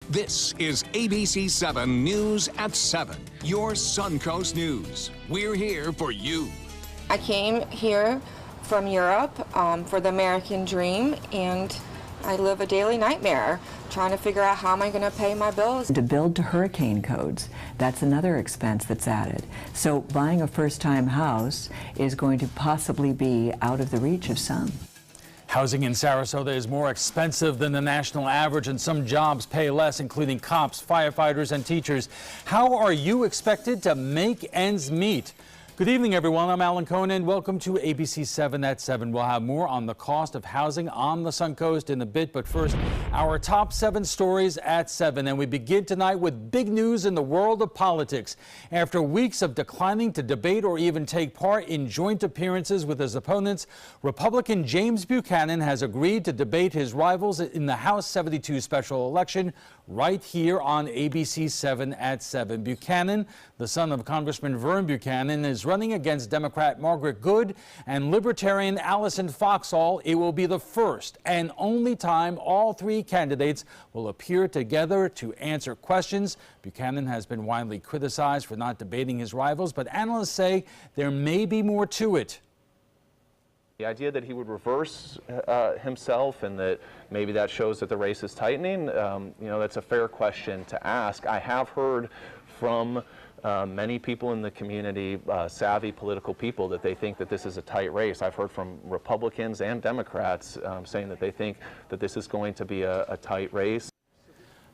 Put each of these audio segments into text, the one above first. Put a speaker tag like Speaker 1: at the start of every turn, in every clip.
Speaker 1: This is ABC 7 News at 7, your Suncoast News. We're here for you.
Speaker 2: I came here from Europe for the American dream, and I live a daily nightmare trying to figure out how am I going to pay my bills.
Speaker 3: To build to hurricane codes, that's another expense that's added. So buying a first-time house is going to possibly be out of the reach of some.
Speaker 4: Housing in Sarasota is more expensive than the national average, and some jobs pay less, including cops, firefighters, and teachers. How are you expected to make ends meet? Good evening, everyone. I'm Alan Conan. Welcome to ABC 7 at 7. We'll have more on the cost of housing on the Suncoast in a bit, but first, our top 7 stories at 7. And we begin tonight with big news in the world of politics. After weeks of declining to debate or even take part in joint appearances with his opponents, Republican James Buchanan has agreed to debate his rivals in the House 72 special election right here on ABC 7 at 7. Buchanan, the son of Congressman Vern Buchanan, is running against Democrat Margaret Good and Libertarian Allison Foxall. It will be the first and only time all three candidates will appear together to answer questions. Buchanan has been widely criticized for not debating his rivals, but analysts say there may be more to it.
Speaker 5: The idea that he would reverse himself and that maybe that shows that the race is tightening, that's a fair question to ask. I have heard from many people in the community, savvy political people, that they think that this is a tight race. I've heard from Republicans and Democrats saying that they think that this is going to be a tight race.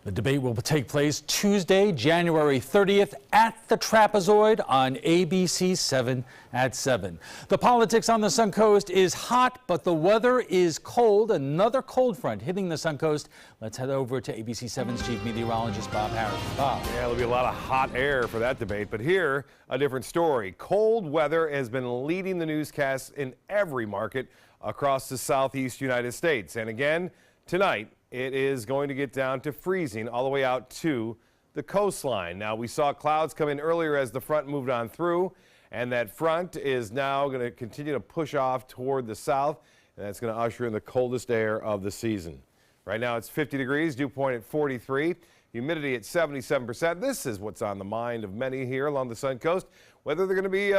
Speaker 4: The debate will take place Tuesday, January 30th at the Trapezoid on ABC 7 at 7. The politics on the Suncoast is hot, but the weather is cold. Another cold front hitting the Suncoast. Let's head over to ABC 7's chief meteorologist, Bob Harris. Bob.
Speaker 6: Yeah, there'll be a lot of hot air for that debate, but here, a different story. Cold weather has been leading the newscasts in every market across the southeast United States. And again, tonight, it is going to get down to freezing all the way out to the coastline. Now, we saw clouds come in earlier as the front moved on through, and that front is now going to continue to push off toward the south, and that's going to usher in the coldest air of the season. Right now, it's 50 degrees, dew point at 43, humidity at 77%. This is what's on the mind of many here along the Suncoast, whether they're going to be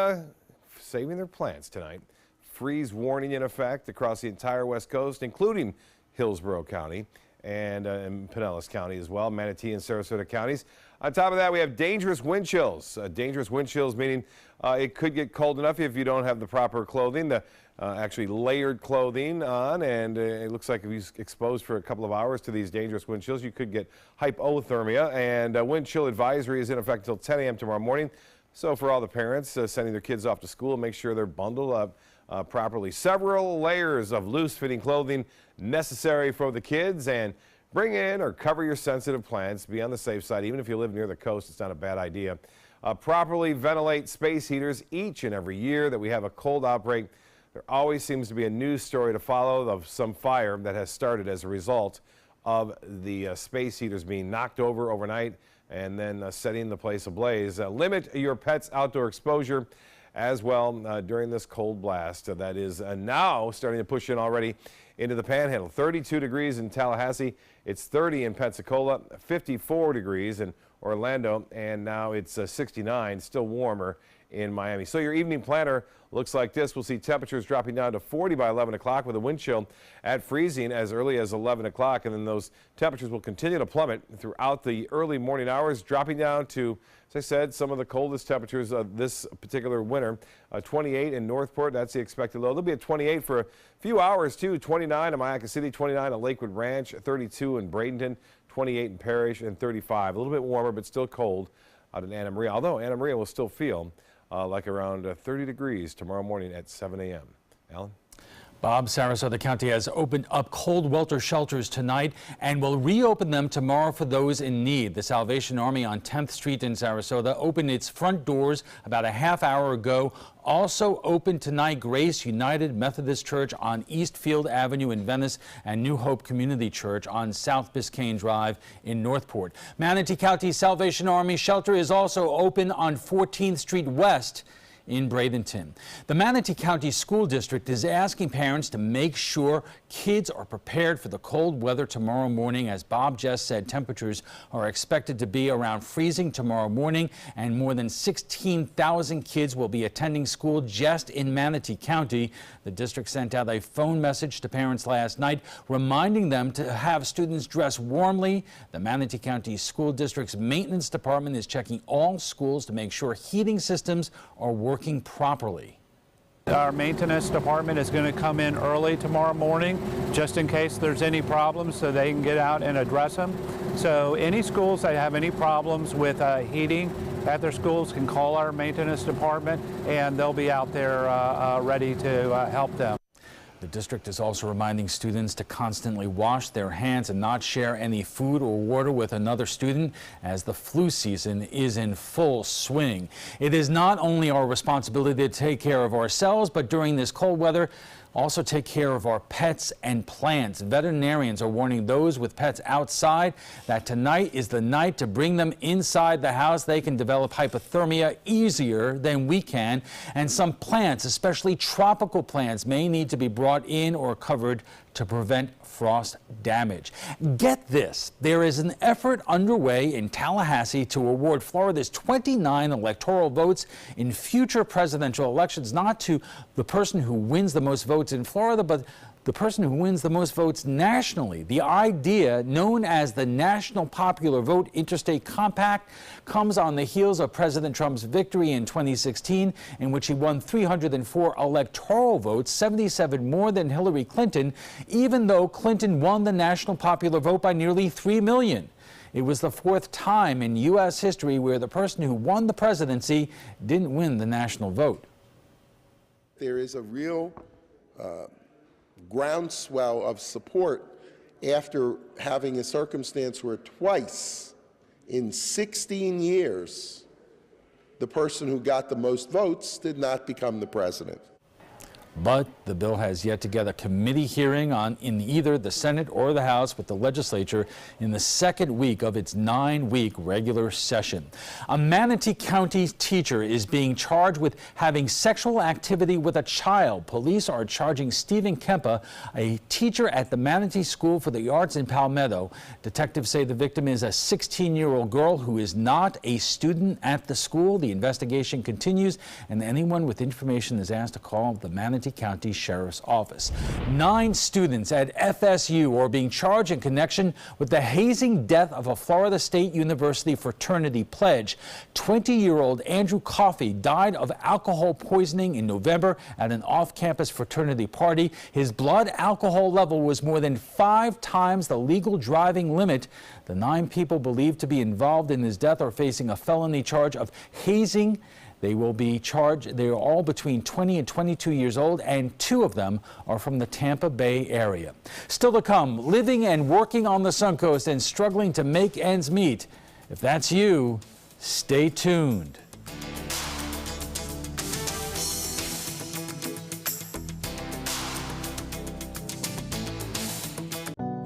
Speaker 6: saving their plants tonight. Freeze warning in effect across the entire West Coast, including Hillsborough County and Pinellas County as well, Manatee and Sarasota counties. On top of that, we have dangerous wind chills. Dangerous wind chills meaning it could get cold enough if you don't have the proper clothing, the actually layered clothing on, and it looks like if you're exposed for a couple of hours to these dangerous wind chills, you could get hypothermia, and wind chill advisory is in effect until 10 a.m. tomorrow morning. So for all the parents sending their kids off to school, make sure they're bundled up properly. Several layers of loose-fitting clothing necessary for the kids, and bring in or cover your sensitive plants. Be on the safe side. Even if you live near the coast, it's not a bad idea. Properly ventilate space heaters each and every year that we have a cold outbreak. There always seems to be a news story to follow of some fire that has started as a result of the space heaters being knocked over overnight and then setting the place ablaze. Limit your pet's outdoor exposure as well during this cold blast that is now starting to push in already into the Panhandle. 32 degrees in Tallahassee, it's 30 in Pensacola, 54 degrees in Orlando, and now it's 69, still warmer in Miami. So your evening planner looks like this. We'll see temperatures dropping down to 40 by 11 o'clock with a wind chill at freezing as early as 11 o'clock, and then those temperatures will continue to plummet throughout the early morning hours, dropping down to, as I said, some of the coldest temperatures of this particular winter. 28 in Northport, that's the expected low. They'll be at 28 for a few hours too. 29 in Mayaca City, 29 at Lakewood Ranch, 32 in Bradenton, 28 in Parrish, and 35. A little bit warmer, but still cold out in Anna Maria, although Anna Maria will still feel like around 30 degrees tomorrow morning at 7 a.m. Alan?
Speaker 4: Bob, Sarasota County has opened up cold welter shelters tonight and will reopen them tomorrow for those in need. The Salvation Army on 10th Street in Sarasota opened its front doors about a half hour ago. Also open tonight, Grace United Methodist Church on Eastfield Avenue in Venice and New Hope Community Church on South Biscayne Drive in Northport. Manatee County Salvation Army shelter is also open on 14th Street West in Bradenton. The Manatee County School District is asking parents to make sure kids are prepared for the cold weather tomorrow morning. As Bob Jess said, temperatures are expected to be around freezing tomorrow morning, and more than 16,000 kids will be attending school just in Manatee County. The district sent out a phone message to parents last night reminding them to have students dress warmly. The Manatee County School District's maintenance department is checking all schools to make sure heating systems are working properly.
Speaker 7: Our maintenance department is going to come in early tomorrow morning just in case there's any problems so they can get out and address them. So any schools that have any problems with heating at their schools can call our maintenance department and they'll be out there ready to help them.
Speaker 4: The district is also reminding students to constantly wash their hands and not share any food or water with another student as the flu season is in full swing. It is not only our responsibility to take care of ourselves, but during this cold weather, also take care of our pets and plants. Veterinarians are warning those with pets outside that tonight is the night to bring them inside the house. They can develop hypothermia easier than we can, and some plants, especially tropical plants, may need to be brought in or covered to prevent frost damage. Get this, there is an effort underway in Tallahassee to award Florida's 29 electoral votes in future presidential elections, not to the person who wins the most votes in Florida, but the person who wins the most votes nationally. The idea, known as the National Popular Vote Interstate Compact, comes on the heels of President Trump's victory in 2016, in which he won 304 electoral votes, 77 more than Hillary Clinton, even though Clinton won the national popular vote by nearly 3 million. It was the fourth time in U.S. history where the person who won the presidency didn't win the national vote.
Speaker 8: There is a real groundswell of support after having a circumstance where twice in 16 years the person who got the most votes did not become the president.
Speaker 4: But the bill has yet to get a committee hearing in either the Senate or the House, with the legislature in the second week of its 9-week regular session. A Manatee County teacher is being charged with having sexual activity with a child. Police are charging Stephen Kempa, a teacher at the Manatee School for the Arts in Palmetto. Detectives say the victim is a 16-year-old girl who is not a student at the school. The investigation continues, and anyone with information is asked to call the Manatee County Sheriff's Office. 9 students at FSU are being charged in connection with the hazing death of a Florida State University fraternity pledge. 20-year-old Andrew Coffey died of alcohol poisoning in November at an off-campus fraternity party. His blood alcohol level was more than 5 times the legal driving limit. The 9 people believed to be involved in his death are facing a felony charge of hazing. They will be charged. They are all between 20 and 22 years old, and 2 of them are from the Tampa Bay area. Still to come, living and working on the Suncoast and struggling to make ends meet. If that's you, stay tuned.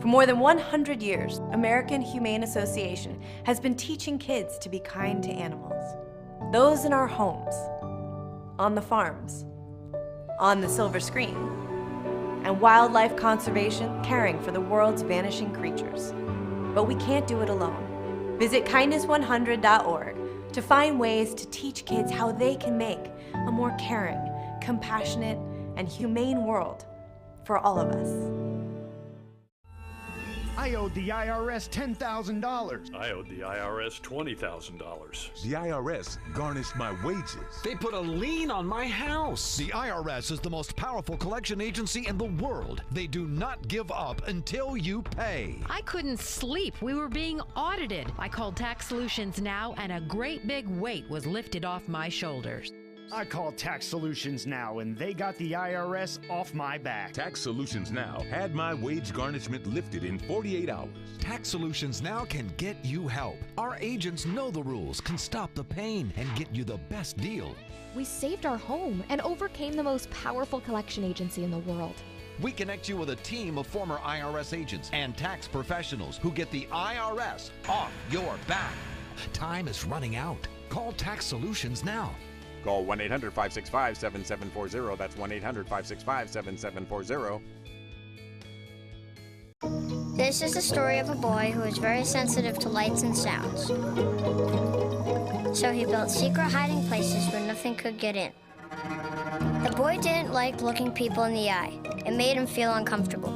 Speaker 9: For more than 100 years, American Humane Association has been teaching kids to be kind to animals. Those in our homes, on the farms, on the silver screen, and wildlife conservation, caring for the world's vanishing creatures. But we can't do it alone. Visit kindness100.org to find ways to teach kids how they can make a more caring, compassionate, and humane world for all of us.
Speaker 10: I owed the IRS $10,000.
Speaker 11: I owed the IRS $20,000.
Speaker 12: The IRS garnished my wages.
Speaker 13: They put a lien on my house.
Speaker 10: The IRS is the most powerful collection agency in the world. They do not give up until you pay.
Speaker 14: I couldn't sleep. We were being audited. I called Tax Solutions Now, and a great big weight was lifted off my shoulders.
Speaker 10: I called Tax Solutions Now, and they got the IRS off my back.
Speaker 12: Tax Solutions Now had my wage garnishment lifted in 48 hours.
Speaker 15: Tax Solutions Now can get you help. Our agents know the rules, can stop the pain, and get you the best deal.
Speaker 16: We saved our home and overcame the most powerful collection agency in the world.
Speaker 15: We connect you with a team of former IRS agents and tax professionals who get the IRS off your back. Time is running out. Call Tax Solutions now.
Speaker 17: Call 1-800-565-7740. That's 1-800-565-7740.
Speaker 18: This is the story of a boy who is very sensitive to lights and sounds. So he built secret hiding places where nothing could get in. The boy didn't like looking people in the eye. It made him feel uncomfortable.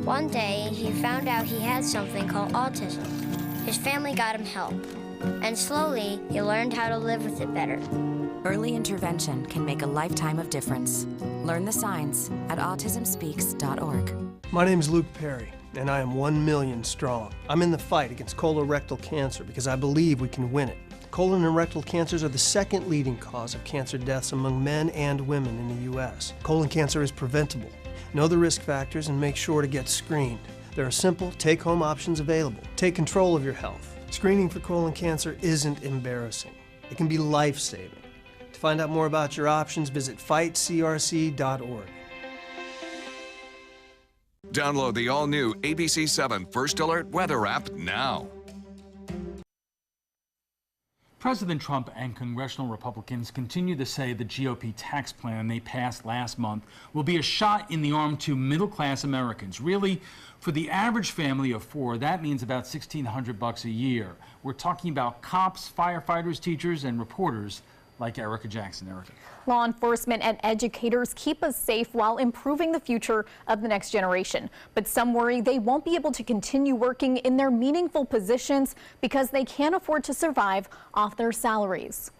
Speaker 18: One day, he found out he had something called autism. His family got him help, and slowly, he learned how to live with it better.
Speaker 19: Early intervention can make a lifetime of difference. Learn the signs at autismspeaks.org.
Speaker 20: My name is Luke Perry, and I am 1 million strong. I'm in the fight against colorectal cancer because I believe we can win it. Colon and rectal cancers are the second leading cause of cancer deaths among men and women in the U.S. Colon cancer is preventable. Know the risk factors and make sure to get screened. There are simple, take-home options available. Take control of your health. Screening for colon cancer isn't embarrassing. It can be life-saving. To find out more about your options, visit fightcrc.org.
Speaker 1: Download the all-new ABC7 First Alert weather app now.
Speaker 4: President Trump and congressional Republicans continue to say the GOP tax plan they passed last month will be a shot in the arm to middle-class Americans. Really, for the average family of four, that means about $1,600 a year. We're talking about cops, firefighters, teachers, and reporters like Erica Jackson. Erica.
Speaker 21: Law enforcement and educators keep us safe while improving the future of the next generation. But some worry they won't be able to continue working in their meaningful positions because they can't afford to survive off their salaries.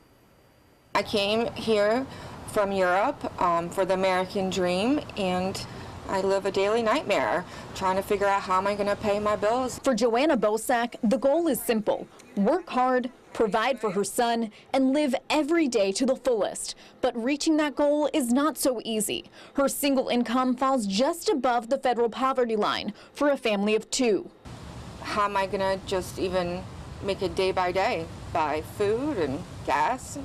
Speaker 2: I came here from Europe for the American dream, and I live a daily nightmare trying to figure out how am I going to pay my bills.
Speaker 21: For Joanna Bosak, the goal is simple: work hard, provide for her son, and live every day to the fullest. But reaching that goal is not so easy. Her single income falls just above the federal poverty line for a family of two.
Speaker 2: How am I going to just even make it day by day? Buy food and gas?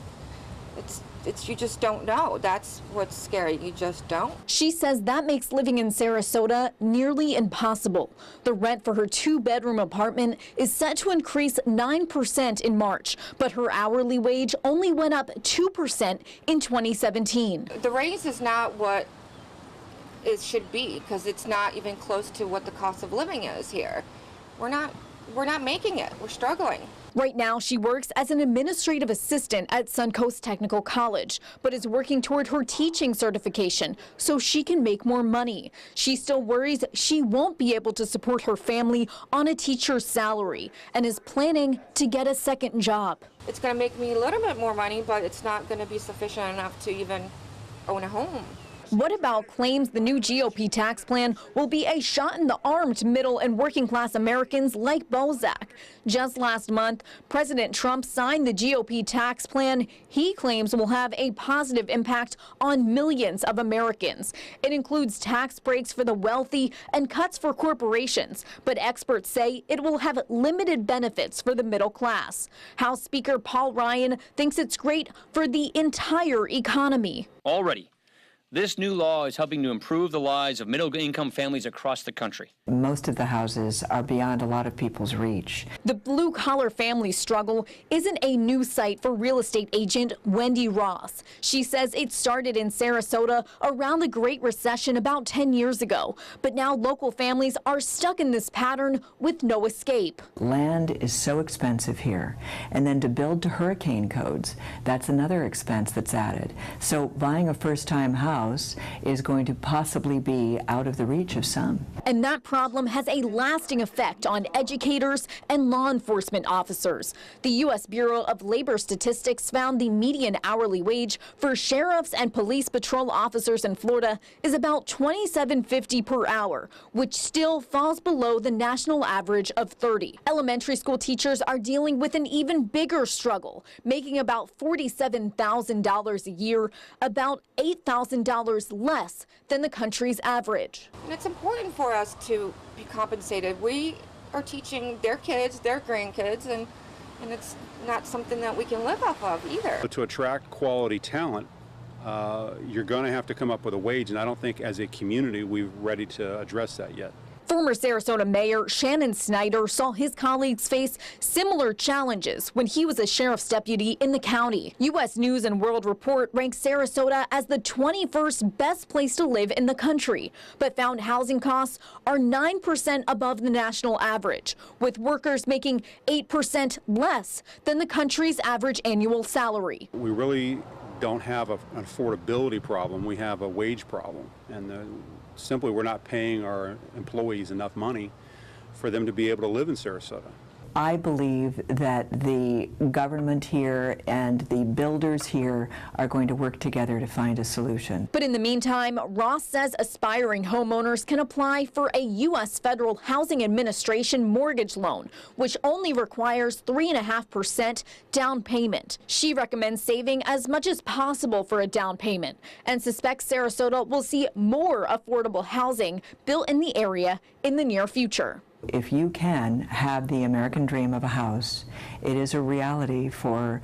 Speaker 2: You just don't know. That's what's scary. You just don't.
Speaker 21: She says that makes living in Sarasota nearly impossible. The rent for her 2-bedroom apartment is set to increase 9% in March, but her hourly wage only went up 2% in 2017.
Speaker 2: The raise is not what it should be because it's not even close to what the cost of living is here. We're not making it. We're struggling.
Speaker 21: Right now, she works as an administrative assistant at Suncoast Technical College, but is working toward her teaching certification so she can make more money. She still worries she won't be able to support her family on a teacher's salary and is planning to get a second job.
Speaker 2: It's going to make me a little bit more money, but it's not going to be sufficient enough to even own a home.
Speaker 21: What About claims the new GOP tax plan will be a shot in the arm to middle and working class Americans like Bozak. Just last month, President Trump signed the GOP tax plan he claims will have a positive impact on millions of Americans. It includes tax breaks for the wealthy and cuts for corporations, but experts say it will have limited benefits for the middle class. House Speaker Paul Ryan thinks it's great for the entire economy.
Speaker 22: Already, this new law is helping to improve the lives of middle-income families across the country.
Speaker 3: Most of the houses are beyond a lot of people's reach.
Speaker 21: The blue-collar family struggle isn't a new sight for real estate agent Wendy Ross. She says it started in Sarasota around the Great Recession about 10 years ago. But now local families are stuck in this pattern with no escape.
Speaker 3: Land is so expensive here. And then to build to hurricane codes, that's another expense that's added. So buying a first-time house is going to possibly be out of the reach of some.
Speaker 21: And that problem has a lasting effect on educators and law enforcement officers. The U.S. Bureau of Labor Statistics found the median hourly wage for sheriffs and police patrol officers in Florida is about $27.50 per hour, which still falls below the national average of $30. Elementary school teachers are dealing with an even bigger struggle, making about $47,000 a year, about $8,000 less than the country's average.
Speaker 2: And it's important for us to be compensated. We are teaching their kids, their grandkids, and it's not something that we can live off of either.
Speaker 23: To attract quality talent, you're going to have to come up with a wage, and I don't think as a community we're ready to address that yet.
Speaker 21: Former Sarasota Mayor Shannon Snyder saw his colleagues face similar challenges when he was a sheriff's deputy in the county. U.S. News and World Report ranks Sarasota as the 21st best place to live in the country, but found housing costs are 9% above the national average, with workers making 8% less than the country's average annual salary.
Speaker 23: We really don't have an affordability problem. We have a wage problem. And simply we're not paying our employees enough money for them to be able to live in Sarasota.
Speaker 3: I believe that the government here and the builders here are going to work together to find a solution.
Speaker 21: But in the meantime, Ross says aspiring homeowners can apply for a U.S. Federal Housing Administration mortgage loan, which only requires 3.5% down payment. She recommends saving as much as possible for a down payment and suspects Sarasota will see more affordable housing built in the area in the near future.
Speaker 3: If you can have the American dream of a house, it is a reality for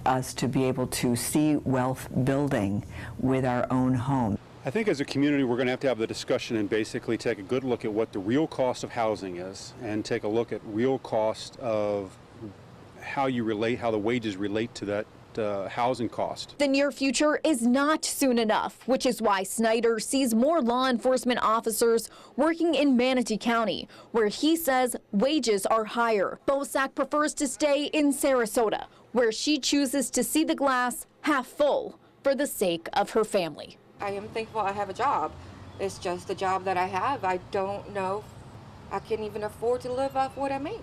Speaker 3: us to be able to see wealth building with our own home.
Speaker 23: I think as a community we're going to have the discussion and basically take a good look at what the real cost of housing is and take a look at real cost of how the wages relate to that housing cost.
Speaker 21: The near future is not soon enough, which is why Snyder sees more law enforcement officers working in Manatee County, where he says wages are higher. Bosack prefers to stay in Sarasota, where she chooses to see the glass half full for the sake of her family.
Speaker 2: I am thankful I have a job. It's just the job that I have. I don't know if I can even afford to live off what I make.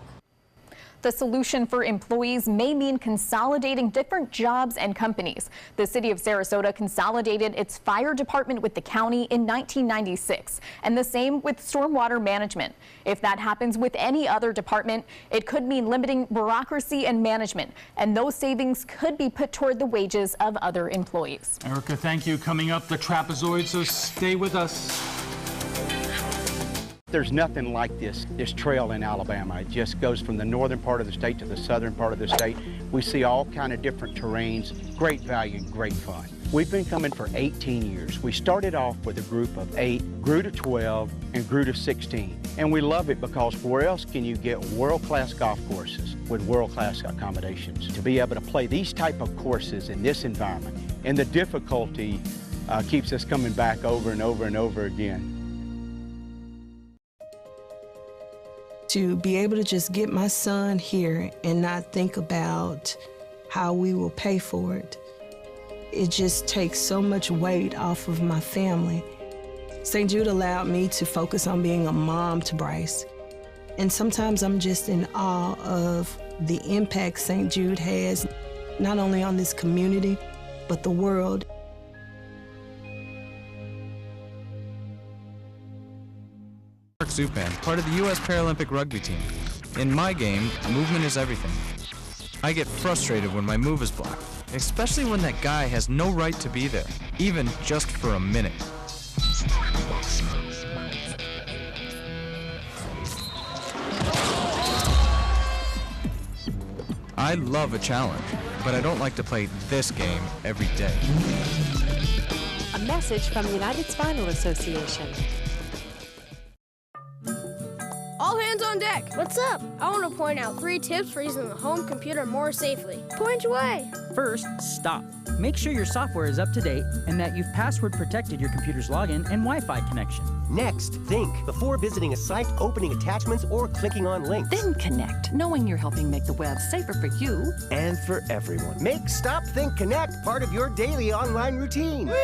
Speaker 21: The solution for employees may mean consolidating different jobs and companies. The city of Sarasota consolidated its fire department with the county in 1996, and the same with stormwater management. If that happens with any other department, it could mean limiting bureaucracy and management, and those savings could be put toward the wages of other employees.
Speaker 4: Erica, thank you. Coming up, the trapezoid, so stay with us.
Speaker 5: There's nothing like this trail in Alabama. It just goes from the northern part of the state to the southern part of the state. We see all kind of different terrains, great value, great fun. We've been coming for 18 years. We started off with a group of 8, grew to 12, and grew to 16. And we love it because where else can you get world-class golf courses with world-class accommodations? To be able to play these type of courses in this environment, and the difficulty keeps us coming back over and over and over again.
Speaker 6: To be able to just get my son here and not think about how we will pay for it, it just takes so much weight off of my family. St. Jude allowed me to focus on being a mom to Bryce. And sometimes I'm just in awe of the impact St. Jude has, not only on this community, but the world.
Speaker 17: Mark Zupan, part of the U.S. Paralympic rugby team. In my game, movement is everything. I get frustrated when my move is blocked, especially when that guy has no right to be there, even just for a minute. I love a challenge, but I don't like to play this game every day.
Speaker 24: A message from the United Spinal Association.
Speaker 25: All hands on deck. What's up? I want to point out 3 tips for using the home computer more safely. Point your way.
Speaker 26: First, stop. Make sure your software is up to date and that you've password protected your computer's login and Wi-Fi connection.
Speaker 27: Next, think before visiting a site, opening attachments, or clicking on links.
Speaker 28: Then connect, knowing you're helping make the web safer for you
Speaker 27: and for everyone. Make Stop, Think, Connect part of your daily online routine. Whee!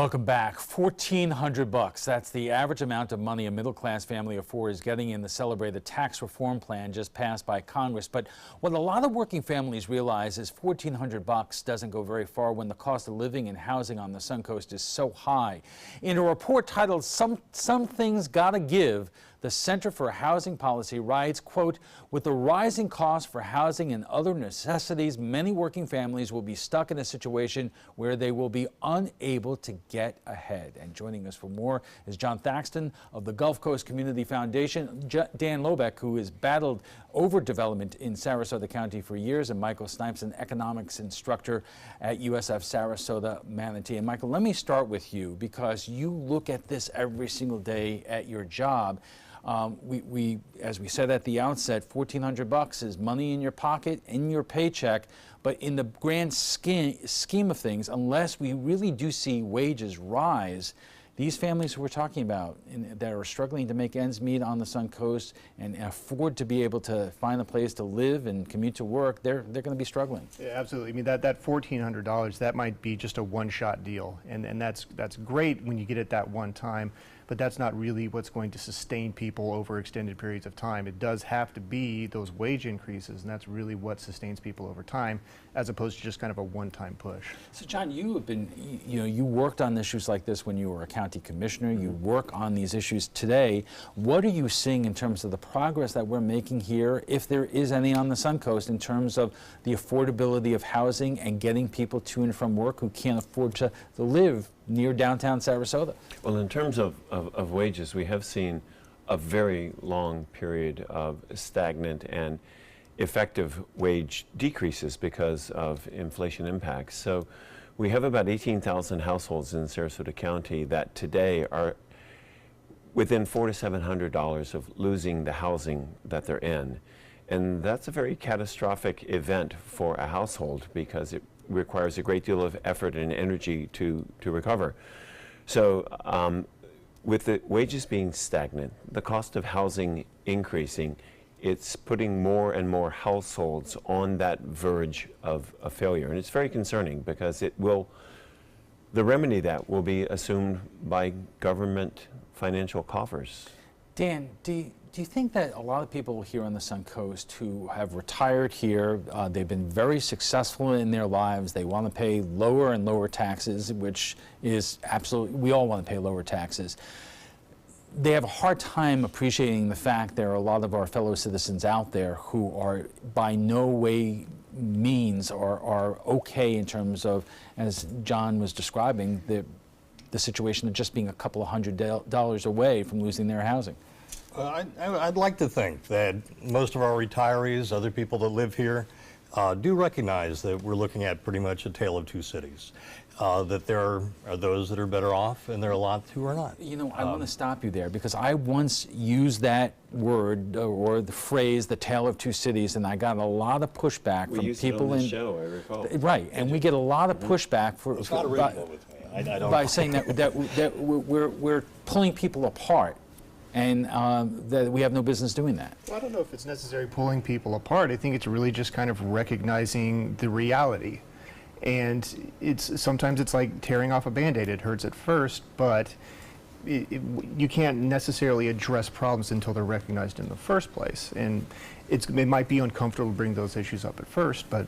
Speaker 4: Welcome back. $1,400. That's the average amount of money a middle-class family of four is getting in the celebrated tax reform plan just passed by Congress. But what a lot of working families realize is $1,400 doesn't go very far when the cost of living and housing on the Suncoast is so high. In a report titled Some Things Gotta Give, the Center for Housing Policy writes, quote, with the rising costs for housing and other necessities, many working families will be stuck in a situation where they will be unable to get ahead. And joining us for more is John Thaxton of the Gulf Coast Community Foundation, Dan Lobeck, who has battled overdevelopment in Sarasota County for years, and Michael Snipes, an economics instructor at USF Sarasota Manatee. And Michael, let me start with you because you look at this every single day at your job. As we said at the outset, $1,400 is money in your pocket, in your paycheck, but in the grand scheme of things, unless we really do see wages rise, these families who we're talking about that are struggling to make ends meet on the Suncoast and afford to be able to find a place to live and commute to work, they're going to be struggling.
Speaker 7: Yeah, absolutely. I mean, that $1,400, that might be just a one-shot deal, and that's great when you get it that one time. But that's not really what's going to sustain people over extended periods of time. It does have to be those wage increases, and that's really what sustains people over time, as opposed to just kind of a one-time push.
Speaker 4: So, John, you have been, you worked on issues like this when you were a county commissioner. You work on these issues today. What are you seeing in terms of the progress that we're making here, if there is any on the Suncoast, in terms of the affordability of housing and getting people to and from work who can't afford to live near downtown Sarasota?
Speaker 8: Well, in terms of wages, we have seen a very long period of stagnant and effective wage decreases because of inflation impacts. So we have about 18,000 households in Sarasota County that today are within $400 to $700 of losing the housing that they're in. And that's a very catastrophic event for a household because it requires a great deal of effort and energy to recover. So with the wages being stagnant, the cost of housing increasing, it's putting more and more households on that verge of a failure. And it's very concerning because the remedy that will be assumed by government financial coffers.
Speaker 4: Dan, do you think that a lot of people here on the Suncoast who have retired here, they've been very successful in their lives, they want to pay lower and lower taxes, which is absolutely, we all want to pay lower taxes. They have a hard time appreciating the fact there are a lot of our fellow citizens out there who are by no way means are okay in terms of, as John was describing, the situation of just being a couple of $100 away from losing their housing.
Speaker 9: I'd like to think that most of our retirees, other people that live here, do recognize that we're looking at pretty much a tale of two cities. That there are those that are better off and there are a lot who are not.
Speaker 4: You know, I want to stop you there because I once used that word or the phrase, the tale of two cities, and I got a lot of pushback from people in the show, I recall. Right, and we get a lot of pushback by saying that we're pulling people apart. And that we have no business doing that.
Speaker 7: Well, I don't know if it's necessarily pulling people apart. I think it's really just kind of recognizing the reality. And sometimes it's like tearing off a Band-Aid. It hurts at first, but you can't necessarily address problems until they're recognized in the first place. And it might be uncomfortable to bring those issues up at first, but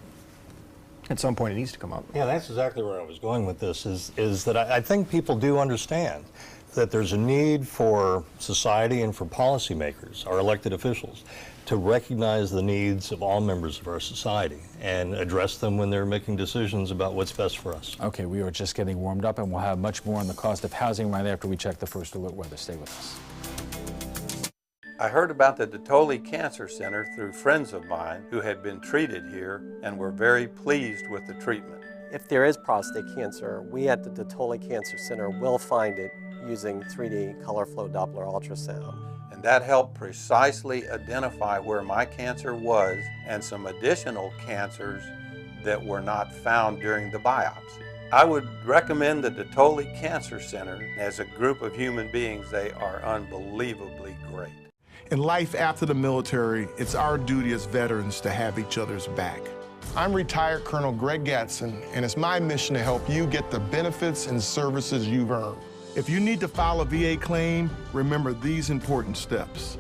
Speaker 7: at some point it needs to come up.
Speaker 9: Yeah, that's exactly where I was going with this, is that I think people do understand that there's a need for society and for policymakers, our elected officials, to recognize the needs of all members of our society and address them when they're making decisions about what's best for us.
Speaker 4: Okay, we are just getting warmed up, and we'll have much more on the cost of housing right after we check the First Alert weather. Stay with us.
Speaker 10: I heard about the Dotole Cancer Center through friends of mine who had been treated here and were very pleased with the treatment.
Speaker 11: If there is prostate cancer, we at the Dotole Cancer Center will find it using 3D color flow Doppler ultrasound.
Speaker 10: And that helped precisely identify where my cancer was and some additional cancers that were not found during the biopsy. I would recommend the Dotole Cancer Center. As a group of human beings, they are unbelievably great.
Speaker 12: In life after the military, it's our duty as veterans to have each other's back. I'm retired Colonel Greg Gatson, and it's my mission to help you get the benefits and services you've earned. If you need to file a VA claim, remember these important steps.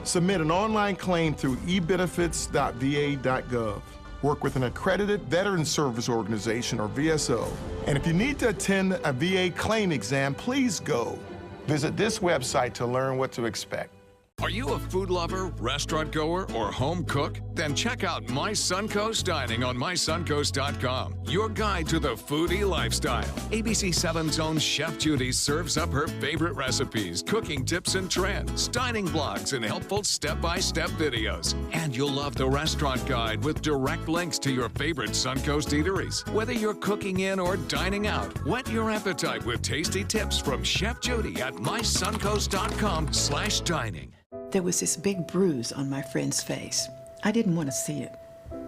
Speaker 12: Submit an online claim through ebenefits.va.gov. Work with an accredited Veterans Service Organization, or VSO. And if you need to attend a VA claim exam, please go. Visit this website to learn what to expect.
Speaker 1: Are you a food lover, restaurant goer, or home cook? Then check out My Suncoast Dining on mysuncoast.com, your guide to the foodie lifestyle. ABC 7's own Chef Judy serves up her favorite recipes, cooking tips and trends, dining blogs, and helpful step-by-step videos. And you'll love the restaurant guide with direct links to your favorite Suncoast eateries. Whether you're cooking in or dining out, whet your appetite with tasty tips from Chef Judy at mysuncoast.com/dining.
Speaker 13: There was this big bruise on my friend's face. I didn't want to see it.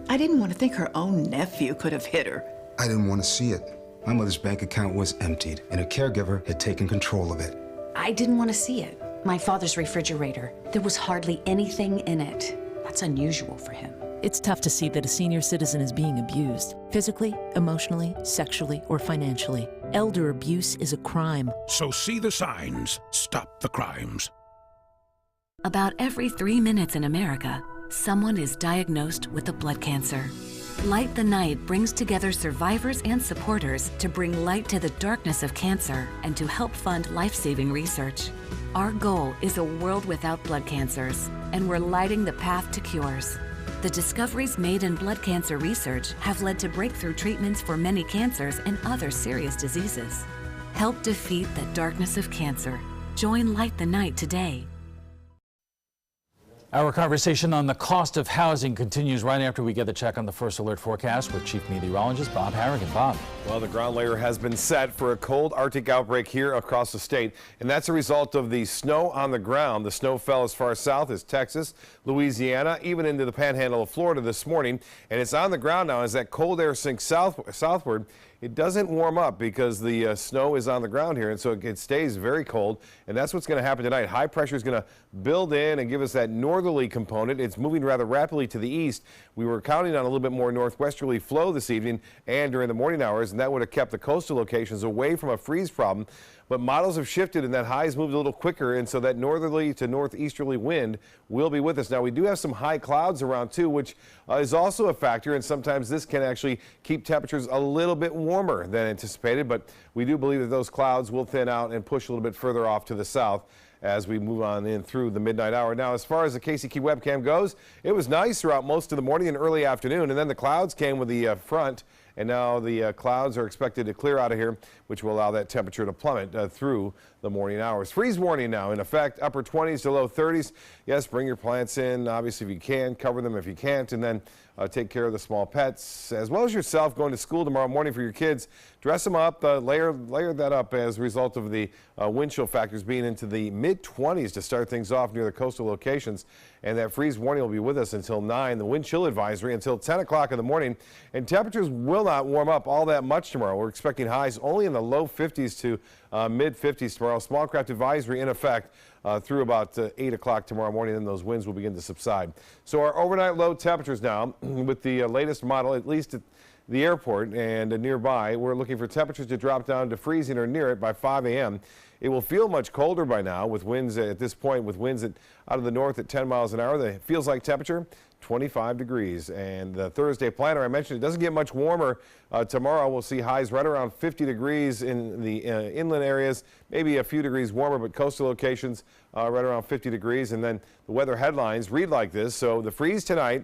Speaker 13: I didn't want to think her own nephew could have hit her.
Speaker 14: I didn't want to see it. My mother's bank account was emptied, and a caregiver had taken control of it.
Speaker 15: I didn't want to see it. My father's refrigerator, there was hardly anything in it. That's unusual for him.
Speaker 16: It's tough to see that a senior citizen is being abused, physically, emotionally, sexually, or financially. Elder abuse is a crime.
Speaker 18: So see the signs. Stop the crimes.
Speaker 15: About every 3 minutes in America, someone is diagnosed with a blood cancer. Light the Night brings together survivors and supporters to bring light to the darkness of cancer and to help fund life-saving research. Our goal is a world without blood cancers, and we're lighting the path to cures. The discoveries made in blood cancer research have led to breakthrough treatments for many cancers and other serious diseases. Help defeat the darkness of cancer. Join Light the Night today.
Speaker 4: Our conversation on the cost of housing continues right after we get the check on the First Alert forecast with Chief Meteorologist Bob Harrigan. Bob.
Speaker 19: Well, the ground layer has been set for a cold Arctic outbreak here across the state, and that's a result of the snow on the ground. The snow fell as far south as Texas, Louisiana, even into the panhandle of Florida this morning, and it's on the ground now as that cold air sinks southward. It doesn't warm up because the snow is on the ground here, and so it stays very cold, and that's what's going to happen tonight. High pressure is going to build in and give us that northerly component. It's moving rather rapidly to the east. We were counting on a little bit more northwesterly flow this evening and during the morning hours, and that would have kept the coastal locations away from a freeze problem. But models have shifted and that high has moved a little quicker, and so that northerly to northeasterly wind will be with us. Now, we do have some high clouds around too, which is also a factor, and sometimes this can actually keep temperatures a little bit warmer than anticipated, but we do believe that those clouds will thin out and push a little bit further off to the south as we move on in through the midnight hour. Now, as far as the KCK webcam goes, it was nice throughout most of the morning and early afternoon, and then the clouds came with the front. And now the clouds are expected to clear out of here, which will allow that temperature to plummet through the morning hours. Freeze warning now in effect, upper 20s to low 30s. Yes, bring your plants in, obviously, if you can. Cover them if you can't. And then take care of the small pets, as well as yourself going to school tomorrow morning for your kids. Dress them up, layer that up as a result of the wind chill factors being into the mid-20s to start things off near the coastal locations. And that freeze warning will be with us until 9, the wind chill advisory until 10 o'clock in the morning. And temperatures will not warm up all that much tomorrow. We're expecting highs only in the low 50s to mid-50s tomorrow. Small craft advisory in effect through about 8 o'clock tomorrow morning, then those winds will begin to subside. So our overnight low temperatures now, with the latest model, at least at the airport and nearby, we're looking for temperatures to drop down to freezing or near it by 5 a.m. It will feel much colder by now with winds at this point, with winds out of the north at 10 miles an hour. The feels like temperature 25 degrees. And the Thursday planner, I mentioned, it doesn't get much warmer. Tomorrow we'll see highs right around 50 degrees in the inland areas, maybe a few degrees warmer, but coastal locations right around 50 degrees. And then the weather headlines read like this. So the freeze tonight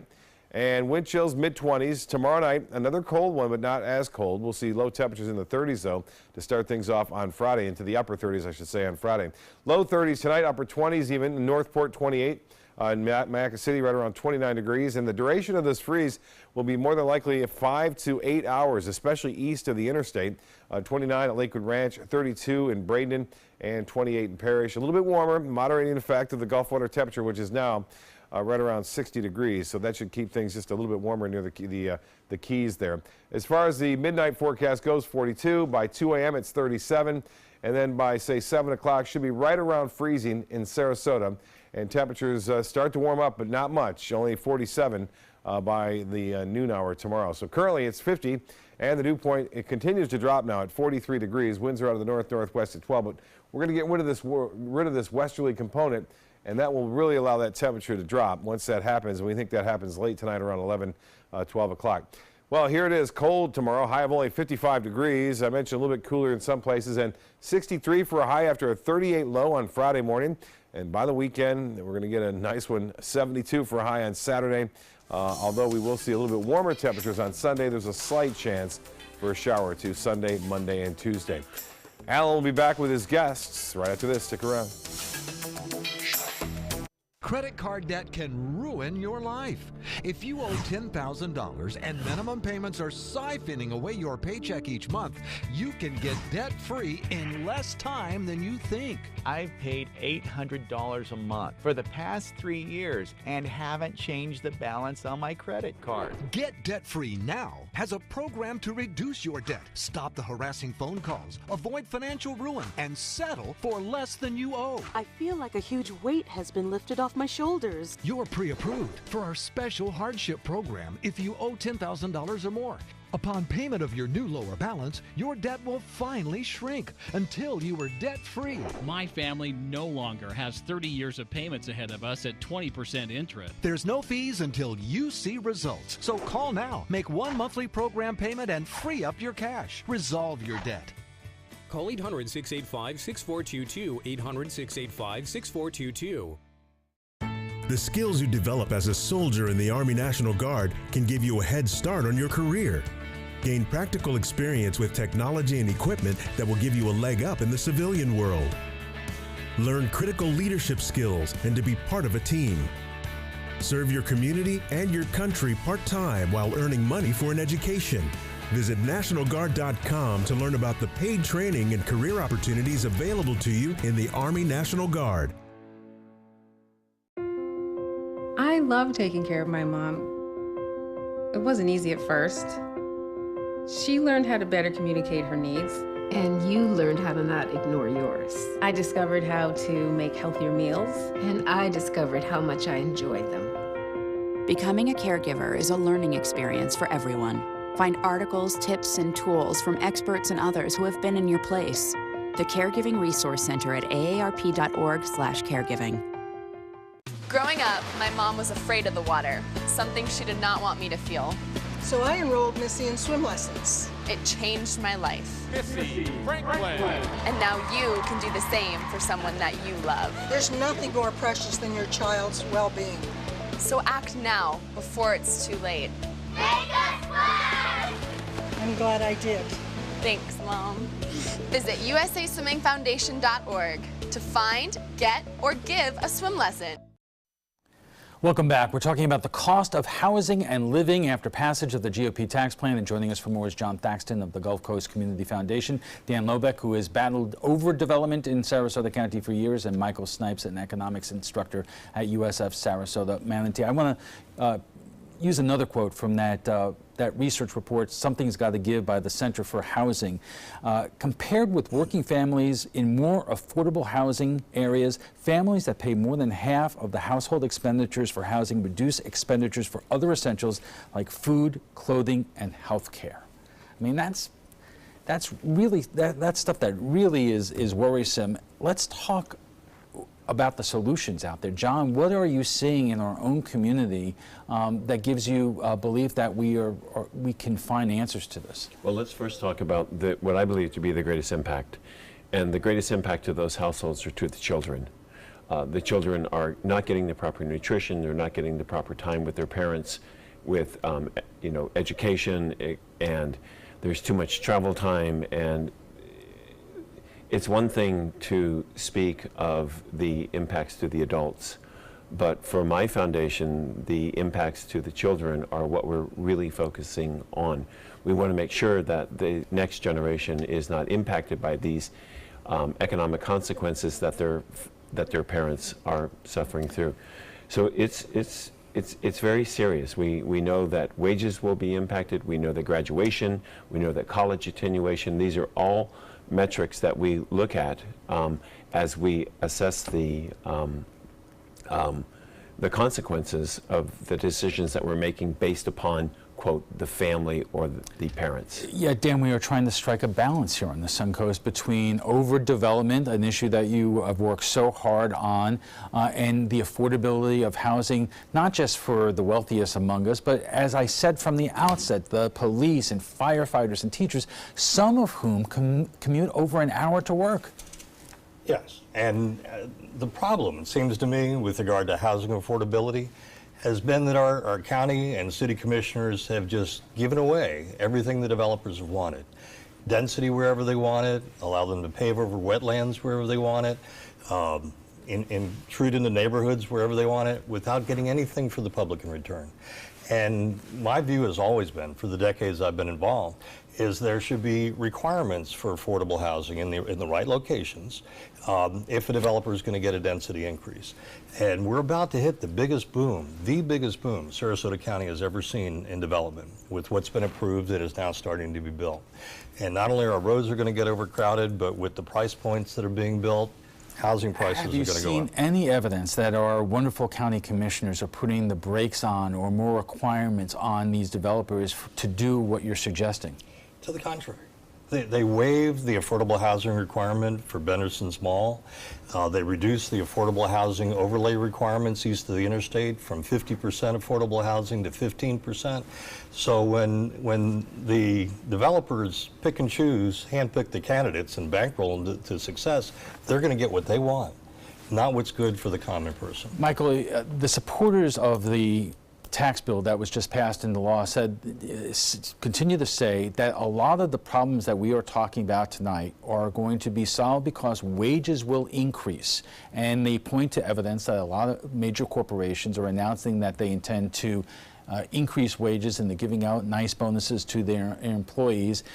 Speaker 19: and wind chills mid-20s. Tomorrow night, another cold one, but not as cold. We'll see low temperatures in the 30s, though, to start things off on Friday, into the upper 30s, I should say, on Friday. Low 30s tonight, upper 20s even, in Northport 28. In Mayaca City, right around 29 degrees. And the duration of this freeze will be more than likely 5 to 8 hours, especially east of the interstate. 29 at Lakewood Ranch, 32 in Bradenton, and 28 in Parrish. A little bit warmer, moderating effect of the Gulf water temperature, which is now right around 60 degrees. So that should keep things just a little bit warmer near the Keys there. As far as the midnight forecast goes, 42. By 2 a.m. it's 37. and then by, say, 7 o'clock, should be right around freezing in Sarasota. And temperatures start to warm up, but not much, only 47 by the noon hour tomorrow. So currently it's 50, and the dew point, it continues to drop now at 43 degrees. Winds are out of the north-northwest at 12, but we're going to get rid of this westerly component, and that will really allow that temperature to drop once that happens. And we think that happens late tonight around 11, 12 o'clock. Well, here it is, cold tomorrow, high of only 55 degrees. I mentioned a little bit cooler in some places, and 63 for a high after a 38 low on Friday morning. And by the weekend, we're going to get a nice one, 72 for a high on Saturday. Although we will see a little bit warmer temperatures on Sunday, there's a slight chance for a shower or two Sunday, Monday, and Tuesday. Alan will be back with his guests right after this. Stick around.
Speaker 2: Credit card debt can ruin your life. If you owe $10,000 and minimum payments are siphoning away your paycheck each month, you can get debt-free in less time than you think.
Speaker 3: I've paid $800 a month for the past 3 years and haven't changed the balance on my credit card.
Speaker 2: Get debt-free now has a program to reduce your debt, stop the harassing phone calls, avoid financial ruin, and settle for less than you owe.
Speaker 5: I feel like a huge weight has been lifted off my shoulders.
Speaker 2: You're pre-approved for our special hardship program if you owe $10,000 or more. Upon payment of your new lower balance, your debt will finally shrink until you are debt-free.
Speaker 6: My family no longer has 30 years of payments ahead of us at 20% interest.
Speaker 2: There's no fees until you see results. So call now, make one monthly program payment, and free up your cash. Resolve your debt.
Speaker 20: Call 800-685-6422, 800-685-6422.
Speaker 21: The skills you develop as a soldier in the Army National Guard can give you a head start on your career. Gain practical experience with technology and equipment that will give you a leg up in the civilian world. Learn critical leadership skills and to be part of a team. Serve your community and your country part-time while earning money for an education. Visit NationalGuard.com to learn about the paid training and career opportunities available to you in the Army National Guard.
Speaker 22: I love taking care of my mom. It wasn't easy at first. She learned how to better communicate her needs.
Speaker 24: And you learned how to not ignore yours.
Speaker 22: I discovered how to make healthier meals.
Speaker 24: And I discovered how much I enjoyed them.
Speaker 23: Becoming a caregiver is a learning experience for everyone. Find articles, tips, and tools from experts and others who have been in your place. The Caregiving Resource Center at aarp.org/caregiving.
Speaker 29: Growing up, my mom was afraid of the water, something she did not want me to feel.
Speaker 30: So I enrolled Missy in swim lessons.
Speaker 29: It changed my life.
Speaker 20: Missy Franklin.
Speaker 29: And now you can do the same for someone that you love.
Speaker 30: There's nothing more precious than your child's well-being.
Speaker 29: So act now, before it's too late.
Speaker 30: Make us swim! I'm glad I did.
Speaker 29: Thanks, Mom. Visit usaswimmingfoundation.org to find, get, or give a swim lesson.
Speaker 4: Welcome back. We're talking about the cost of housing and living after passage of the GOP tax plan. And joining us for more is John Thaxton of the Gulf Coast Community Foundation, Dan Lobeck, who has battled overdevelopment in Sarasota County for years, and Michael Snipes, an economics instructor at USF Sarasota Manatee. I want to use another quote from that research report, Something's Got to Give, by the Center for Housing. Compared with working families in more affordable housing areas, families that pay more than half of the household expenditures for housing reduce expenditures for other essentials like food, clothing, and health care. I mean, that's really that's stuff that really is worrisome. Let's talk about the solutions out there. John, what are you seeing in our own community that gives you belief that we can find answers to this?
Speaker 8: Well, let's first talk about what I believe to be the greatest impact. And the greatest impact to those households are to the children. The children are not getting the proper nutrition, they're not getting the proper time with their parents, with education, and there's too much travel time. And it's one thing to speak of the impacts to the adults, but for my foundation, the impacts to the children are what we're really focusing on. We want to make sure that the next generation is not impacted by these economic consequences that their parents are suffering through. So it's very serious. We know that wages will be impacted. We know that graduation. We know that college attenuation. These are all metrics that we look at as we assess the consequences of the decisions that we're making based upon, quote, the family or the parents.
Speaker 4: Yeah, Dan, we are trying to strike a balance here on the Suncoast between overdevelopment, an issue that you have worked so hard on, and the affordability of housing, not just for the wealthiest among us, but as I said from the outset, the police and firefighters and teachers, some of whom commute over an hour to work.
Speaker 7: Yes, and the problem, it seems to me, with regard to housing affordability, has been that our county and city commissioners have just given away everything the developers have wanted. Density wherever they want it, allow them to pave over wetlands wherever they want it, intrude into neighborhoods wherever they want it, without getting anything for the public in return. And my view has always been, for the decades I've been involved, is there should be requirements for affordable housing in the right locations if a developer is going to get a density increase. And we're about to hit the biggest boom Sarasota County has ever seen in development with what's been approved that is now starting to be built. And not only our roads are going to get overcrowded, but with the price points that are being built, housing prices are going to go up.
Speaker 4: Have you seen any evidence that our wonderful county commissioners are putting the brakes on or more requirements on these developers to do what you're suggesting?
Speaker 7: To the contrary. They waived the affordable housing requirement for Benderson's Mall. They reduced the affordable housing overlay requirements east of the interstate from 50% affordable housing to 15%. So when the developers pick and choose, handpick the candidates and bankroll them to success, they're going to get what they want, not what's good for the common person.
Speaker 4: Michael, the supporters of the tax bill that was just passed into law continue to say that a lot of the problems that we are talking about tonight are going to be solved because wages will increase. And they point to evidence that a lot of major corporations are announcing that they intend to increase wages and they're giving out nice bonuses to their employees.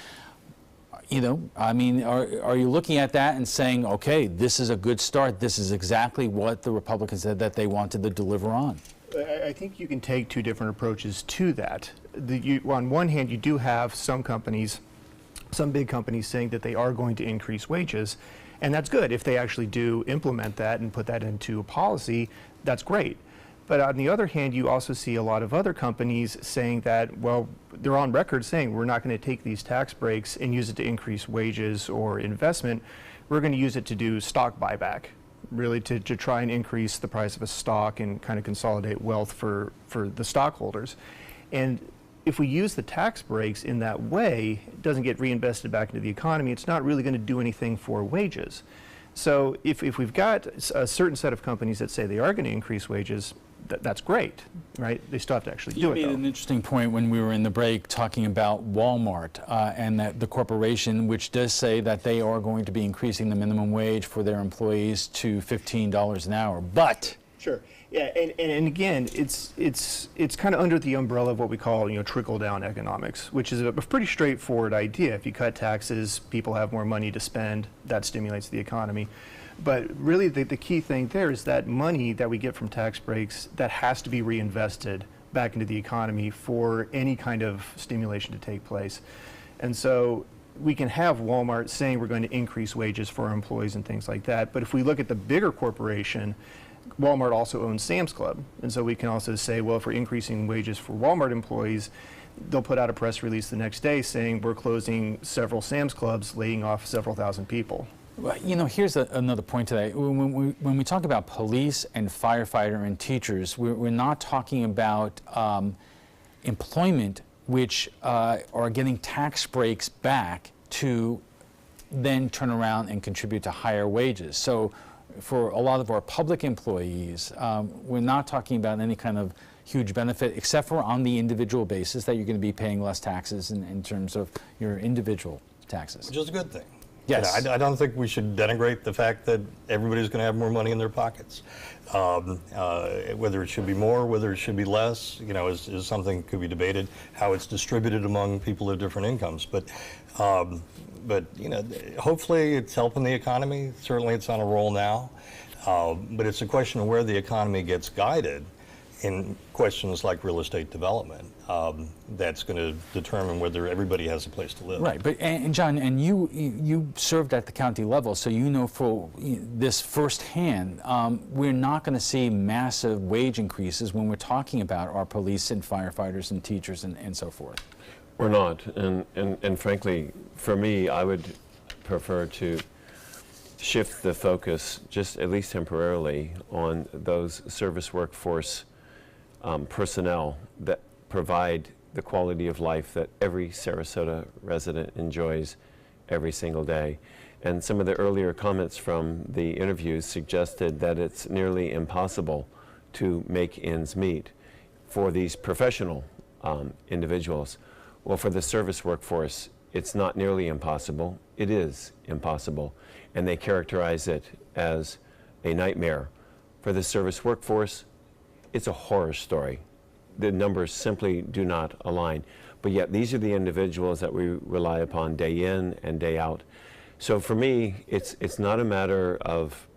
Speaker 4: You know, I mean, are you looking at that and saying, okay, this is a good start, this is exactly what the Republicans said that they wanted to deliver on?
Speaker 9: I think you can take two different approaches to that. On one hand, you do have some companies, some big companies saying that they are going to increase wages, and that's good. If they actually do implement that and put that into a policy, that's great. But on the other hand, you also see a lot of other companies saying that, well, they're on record saying we're not going to take these tax breaks and use it to increase wages or investment. We're going to use it to do stock buyback, really to try and increase the price of a stock and kind of consolidate wealth for the stockholders. And if we use the tax breaks in that way, it doesn't get reinvested back into the economy, it's not really going to do anything for wages. So if we've got a certain set of companies that say they are going to increase wages, that's great, right? They still have to actually do it, though.
Speaker 4: You made an interesting point when we were in the break talking about Walmart and that the corporation, which does say that they are going to be increasing the minimum wage for their employees to $15 an hour, but...
Speaker 9: Sure. Yeah, and again, it's kind of under the umbrella of what we call, trickle-down economics, which is a pretty straightforward idea. If you cut taxes, people have more money to spend, that stimulates the economy. But really the key thing there is that money that we get from tax breaks, that has to be reinvested back into the economy for any kind of stimulation to take place. And so we can have Walmart saying we're going to increase wages for our employees and things like that. But if we look at the bigger corporation, Walmart also owns Sam's Club. And so we can also say, well, if we're increasing wages for Walmart employees, they'll put out a press release the next day saying we're closing several Sam's Clubs, laying off several thousand people.
Speaker 4: Well, here's another point today. When we talk about police and firefighter and teachers, we're not talking about employment which are getting tax breaks back to then turn around and contribute to higher wages. So for a lot of our public employees, we're not talking about any kind of huge benefit, except for on the individual basis that you're going to be paying less taxes in terms of your individual taxes.
Speaker 7: Which is a good thing.
Speaker 4: Yes.
Speaker 7: I don't think we should denigrate the fact that everybody's going to have more money in their pockets. Whether it should be more, whether it should be less, is something that could be debated. How it's distributed among people of different incomes, but hopefully it's helping the economy. Certainly, it's on a roll now, but it's a question of where the economy gets guided. in questions like real estate development. That's going to determine whether everybody has a place to live.
Speaker 4: Right, but and John, and you served at the county level, so you know for this firsthand. We're not going to see massive wage increases when we're talking about our police and firefighters and teachers and so forth.
Speaker 8: We're not, and frankly, for me, I would prefer to shift the focus, just at least temporarily, on those service workforce personnel that provide the quality of life that every Sarasota resident enjoys every single day. And some of the earlier comments from the interviews suggested that it's nearly impossible to make ends meet for these professional individuals. Well, for the service workforce, it's not nearly impossible. It is impossible. And they characterize it as a nightmare. For the service workforce, it's a horror story. The numbers simply do not align. But yet these are the individuals that we rely upon day in and day out. So for me, it's not a matter of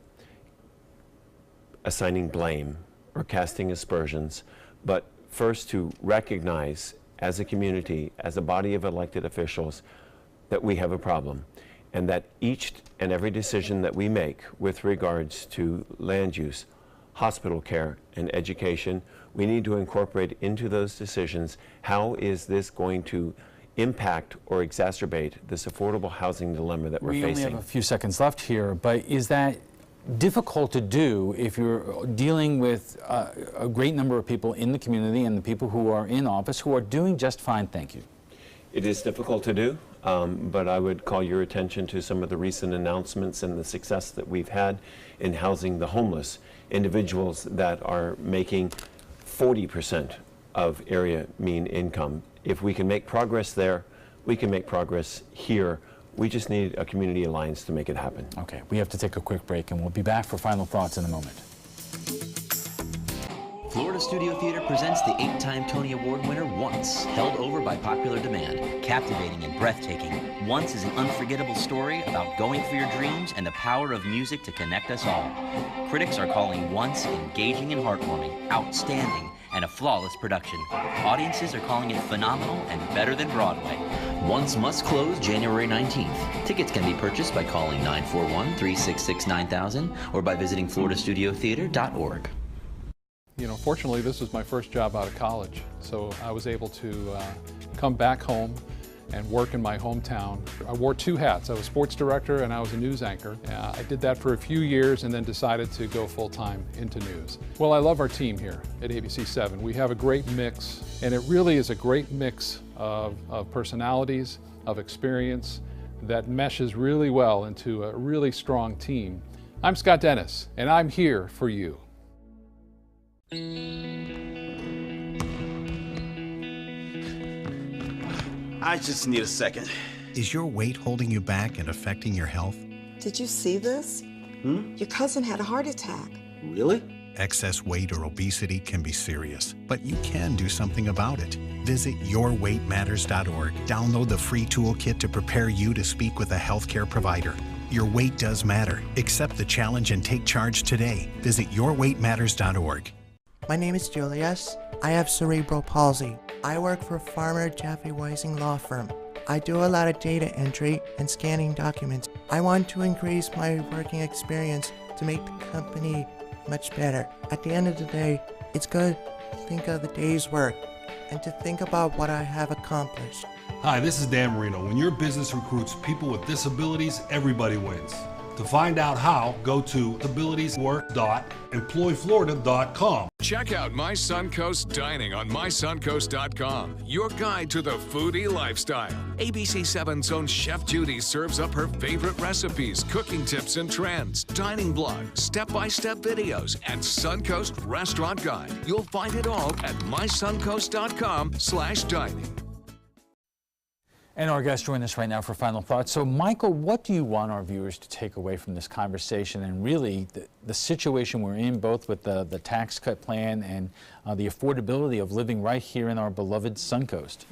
Speaker 8: assigning blame or casting aspersions, but first to recognize as a community, as a body of elected officials, that we have a problem, and that each and every decision that we make with regards to land use, hospital care, and education, we need to incorporate into those decisions how is this going to impact or exacerbate this affordable housing dilemma that we're facing.
Speaker 4: We only have a few seconds left here, but is that difficult to do if you're dealing with a great number of people in the community and the people who are in office who are doing just fine, thank you?
Speaker 8: It is difficult to do, but I would call your attention to some of the recent announcements and the success that we've had in housing the homeless, individuals that are making 40% of area mean income. If we can make progress there, we can make progress here. We just need a community alliance to make it happen.
Speaker 4: Okay, we have to take a quick break, and we'll be back for final thoughts in a moment.
Speaker 1: Florida Studio Theater presents the 8-time Tony Award winner Once, held over by popular demand. Captivating and breathtaking, Once is an unforgettable story about going for your dreams and the power of music to connect us all. Critics are calling Once engaging and heartwarming, outstanding, and a flawless production. Audiences are calling it phenomenal and better than Broadway. Once must close January 19th. Tickets can be purchased by calling 941-366-9000 or by visiting floridastudiotheater.org.
Speaker 10: You know, fortunately, this was my first job out of college, so I was able to come back home and work in my hometown. I wore two hats. I was sports director and I was a news anchor. I did that for a few years and then decided to go full-time into news. Well, I love our team here at ABC7. We have a great mix, and it really is a great mix of personalities, of experience that meshes really well into a really strong team. I'm Scott Dennis, and I'm here for you.
Speaker 11: I just need a second.
Speaker 12: Is your weight holding you back and affecting your health?
Speaker 13: Did you see this? Your cousin had a heart attack.
Speaker 11: Really?
Speaker 12: Excess weight or obesity can be serious, but you can do something about it. Visit yourweightmatters.org. Download the free toolkit to prepare you to speak with a healthcare provider. Your weight does matter. Accept the challenge and take charge today. Visit yourweightmatters.org.
Speaker 17: My name is Julius. I have cerebral palsy. I work for Farmer Jeffrey Weising Law Firm. I do a lot of data entry and scanning documents. I want to increase my working experience to make the company much better. At the end of the day, it's good to think of the day's work and to think about what I have accomplished.
Speaker 25: Hi, this is Dan Marino. When your business recruits people with disabilities, everybody wins. To find out how, go to abilitieswork.employflorida.com.
Speaker 18: Check out My Suncoast Dining on mysuncoast.com, your guide to the foodie lifestyle. ABC7's own Chef Judy serves up her favorite recipes, cooking tips and trends, dining blogs, step-by-step videos, and Suncoast Restaurant Guide. You'll find it all at mysuncoast.com/dining.
Speaker 4: And our guests join us right now for final thoughts. So, Michael, what do you want our viewers to take away from this conversation and really the situation we're in, both with the tax cut plan and the affordability of living right here in our beloved Suncoast?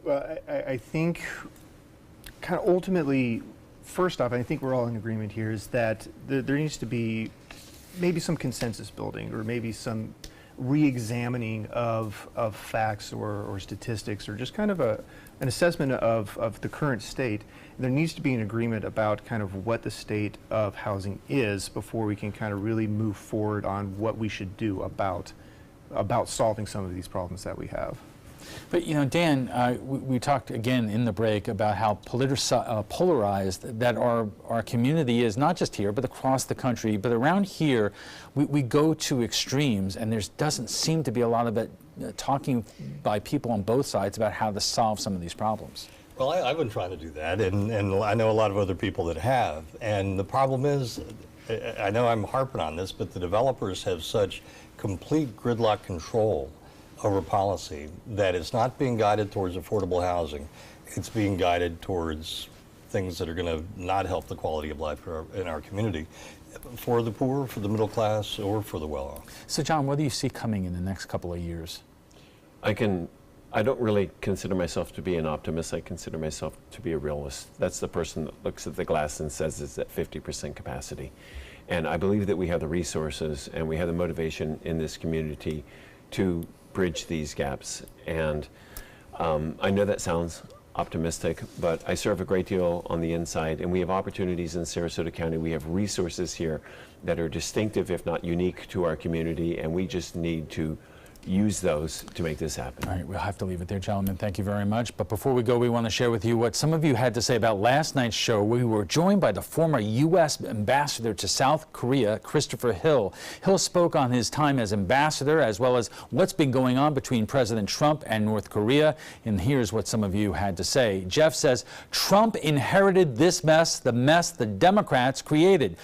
Speaker 9: Well, I think kind of ultimately, first off, I think we're all in agreement here is that there needs to be maybe some consensus building or maybe some re-examining of facts or statistics, or just kind of an assessment of the current state. There needs to be an agreement about kind of what the state of housing is before we can kind of really move forward on what we should do about solving some of these problems that we have.
Speaker 4: But, you know, Dan, we talked again in the break about how polarized that our community is, not just here, but across the country. But around here, we go to extremes, and there doesn't seem to be a lot of it talking by people on both sides about how to solve some of these problems.
Speaker 7: Well, I've been trying to do that, and I know a lot of other people that have. And the problem is, I know I'm harping on this, but the developers have such complete gridlock control over policy that it's not being guided towards affordable housing. It's being guided towards things that are going to not help the quality of life in our community, for the poor, for the middle class, or for the well-off.
Speaker 4: So, John, what do you see coming in the next couple of years?
Speaker 8: I don't really consider myself to be an optimist. I consider myself to be a realist. That's the person that looks at the glass and says it's at 50% capacity. And I believe that we have the resources and we have the motivation in this community to bridge these gaps. And I know that sounds optimistic, but I serve a great deal on the inside, and we have opportunities in Sarasota County. We have resources here that are distinctive, if not unique, to our community, and we just need to use those to make this happen.
Speaker 4: All right, we'll have to leave it there, gentlemen. Thank you very much. But before we go, we want to share with you what some of you had to say about last night's show. We were joined by the former U.S. ambassador to South Korea, Christopher Hill. Hill spoke on his time as ambassador, as well as what's been going on between President Trump and North Korea. And here's what some of you had to say. Jeff says, Trump inherited this mess the Democrats created.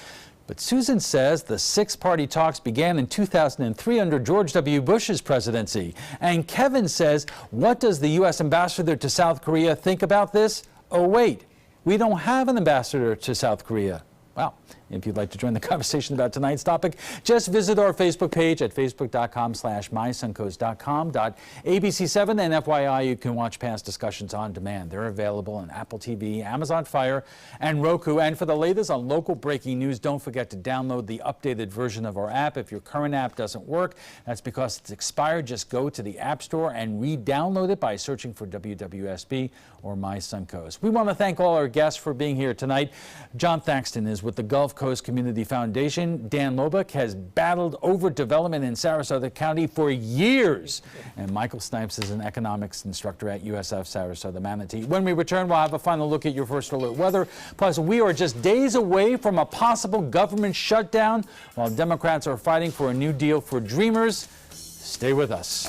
Speaker 4: But Susan says the six-party talks began in 2003 under George W. Bush's presidency. And Kevin says, what does the U.S. ambassador to South Korea think about this? Oh, wait, we don't have an ambassador to South Korea. Well, if you'd like to join the conversation about tonight's topic, just visit our Facebook page at facebook.com/mysuncoast.com.abc7. And FYI, you can watch past discussions on demand. They're available on Apple TV, Amazon Fire, and Roku. And for the latest on local breaking news, don't forget to download the updated version of our app. If your current app doesn't work, that's because it's expired. Just go to the App Store and re-download it by searching for WWSB or My Suncoast. We want to thank all our guests for being here tonight. John Thaxton is with the Gulf Coast Community Foundation. Dan Lobach has battled overdevelopment in Sarasota County for years. And Michael Snipes is an economics instructor at USF Sarasota Manatee. When we return, we'll have a final look at your first alert weather. Plus, we are just days away from a possible government shutdown while Democrats are fighting for a new deal for dreamers. Stay with us.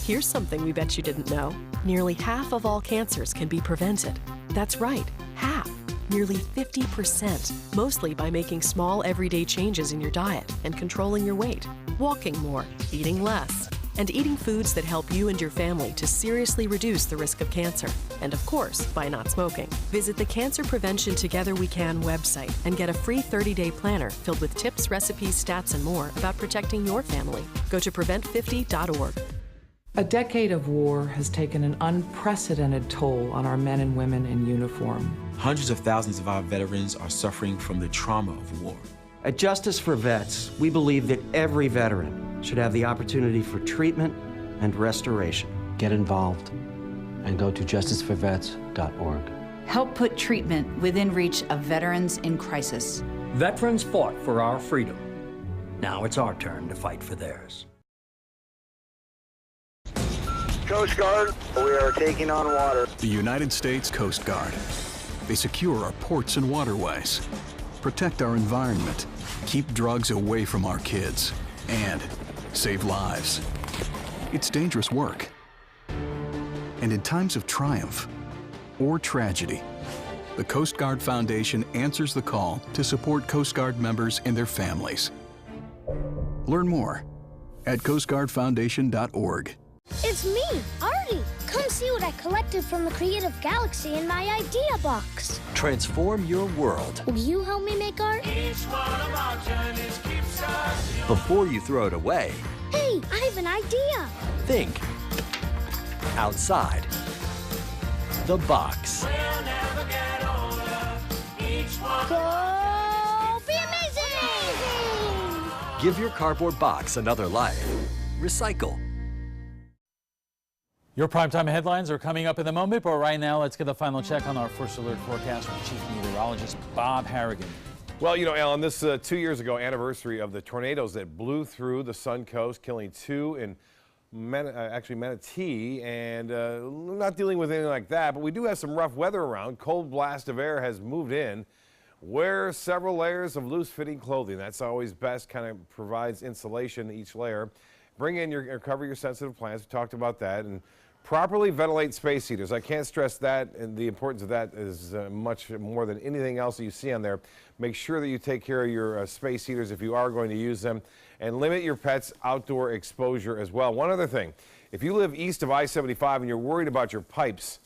Speaker 24: Here's something we bet you didn't know. Nearly half of all cancers can be prevented. That's right, half. Nearly 50%, mostly by making small everyday changes in your diet and controlling your weight, walking more, eating less, and eating foods that help you and your family to seriously reduce the risk of cancer. And of course, by not smoking. Visit the Cancer Prevention Together We Can website and get a free 30-day planner filled with tips, recipes, stats, and more about protecting your family. Go to prevent50.org.
Speaker 3: A decade of war has taken an unprecedented toll on our men and women in uniform.
Speaker 5: Hundreds of thousands of our veterans are suffering from the trauma of war.
Speaker 6: At Justice for Vets, we believe that every veteran should have the opportunity for treatment and restoration.
Speaker 14: Get involved and go to justiceforvets.org.
Speaker 15: Help put treatment within reach of veterans in crisis.
Speaker 16: Veterans fought for our freedom. Now it's our turn to fight for theirs.
Speaker 19: Coast Guard, we are taking on water.
Speaker 26: The United States Coast Guard. They secure our ports and waterways, protect our environment, keep drugs away from our kids, and save lives. It's dangerous work. And in times of triumph or tragedy, the Coast Guard Foundation answers the call to support Coast Guard members and their families. Learn more at coastguardfoundation.org.
Speaker 27: It's me, Artie. Come see what I collected from the Creative Galaxy in my idea box.
Speaker 28: Transform your world.
Speaker 27: Will you help me make art?
Speaker 28: Before you throw it away,
Speaker 27: Hey, I have an idea.
Speaker 28: think outside the box.
Speaker 27: Go be amazing!
Speaker 28: Give your cardboard box another life. Recycle.
Speaker 4: Your primetime headlines are coming up in a moment, but right now let's get a final check on our first alert forecast from Chief Meteorologist Bob Harrigan.
Speaker 1: Well, you know, Alan, this 2 years ago anniversary of the tornadoes that blew through the Suncoast, killing 2 in Manatee, and not dealing with anything like that, but we do have some rough weather around. Cold blast of air has moved in. Wear several layers of loose-fitting clothing. That's always best, kind of provides insulation to each layer. Bring in or cover your sensitive plants. We talked about that. And properly ventilate space heaters. I can't stress that, and the importance of that is much more than anything else that you see on there. Make sure that you take care of your space heaters if you are going to use them, and limit your pets' outdoor exposure as well. One other thing, if you live east of I-75 and you're worried about your pipes,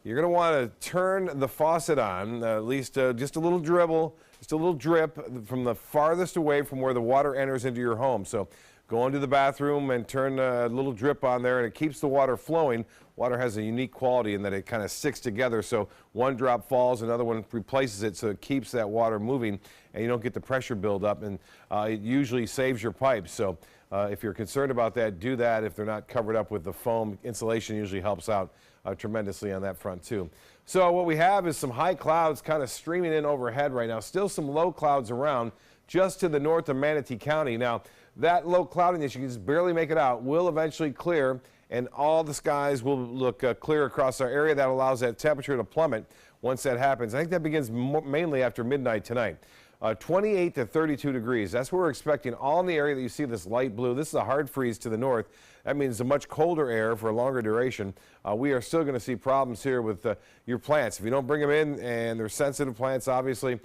Speaker 1: you're going to want to turn the faucet on, at least just a little dribble, just a little drip from the farthest away from where the water enters into your home. So go into the bathroom and turn a little drip on there, and it keeps the water flowing. Water has a unique quality in that it kind of sticks together, so one drop falls, another one replaces it, so it keeps that water moving, and you don't get the pressure buildup, and it usually saves your pipes. So if you're concerned about that, do that. If they're not covered up with the foam, insulation usually helps out tremendously on that front too. So what we have is some high clouds kind of streaming in overhead right now. Still some low clouds around just to the north of Manatee County. Now, that low cloudiness, you can just barely make it out, will eventually clear, and all the skies will look clear across our area. That allows that temperature to plummet once that happens. I think that begins mainly after midnight tonight. 28 to 32 degrees. That's what we're expecting all in the area that you see this light blue. This is a hard freeze to the north. That means a much colder air for a longer duration. We are still going to see problems here with your plants. If you don't bring them in, and they're sensitive plants, obviously,